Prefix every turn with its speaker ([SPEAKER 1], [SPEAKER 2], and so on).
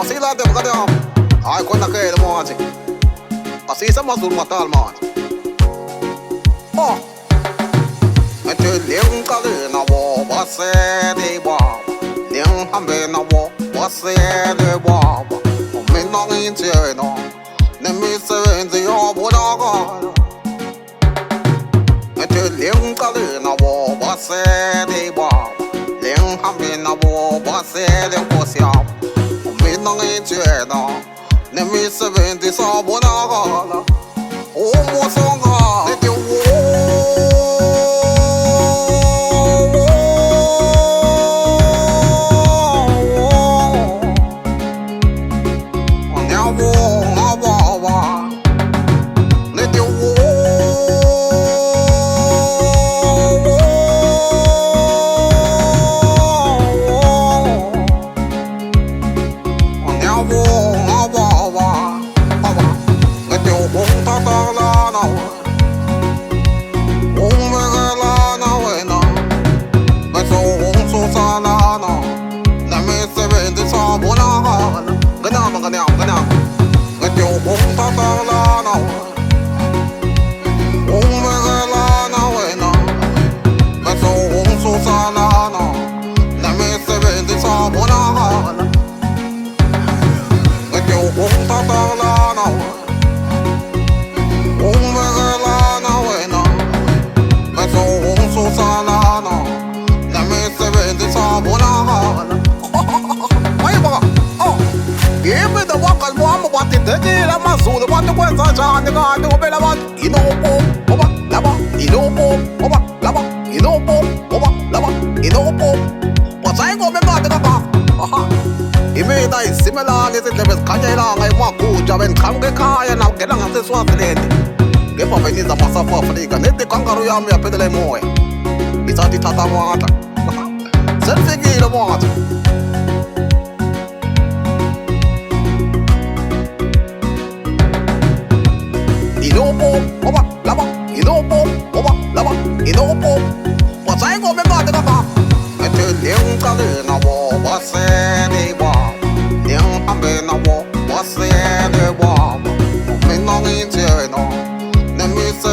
[SPEAKER 1] sila dem kadam. Ay ko na kaya mo ati. Kasi sa mazul matal mo ati. Oh. Ate leng kale na wo base de ba. Leng hambe na wo base de ba. Me nong in che no. Ne mi se enzi yo bo da ga. Ate leng kale na wo base de ba. Leng hambe na wo base de ko sia. Me nong in che no. Ne mi se enzi so bo da ga. O mo song ga. Ne de wo.
[SPEAKER 2] Tejila mazulu bantu kwenza njani kanti ubela bantu inopo oba laba inopo oba laba inopo oba laba inopo Wasayi ngome mati kapa Imina isimela ngezindlebe zikhanyelanga emaguja bendiqhamuka ekhaya nawungena ngaseswazilende ngepha niza maSouth Africa nedi kangaru yami yaphethela emoya ngisathi ithatha amandla selifikile mati Inopo, oba, laba, inopo, oba, laba, inopo Wasayi ngome mati kapa
[SPEAKER 1] Ete leng kale na wo base de ba. Leng hambe na wo base de ba. Me nong in che no. Ne mi se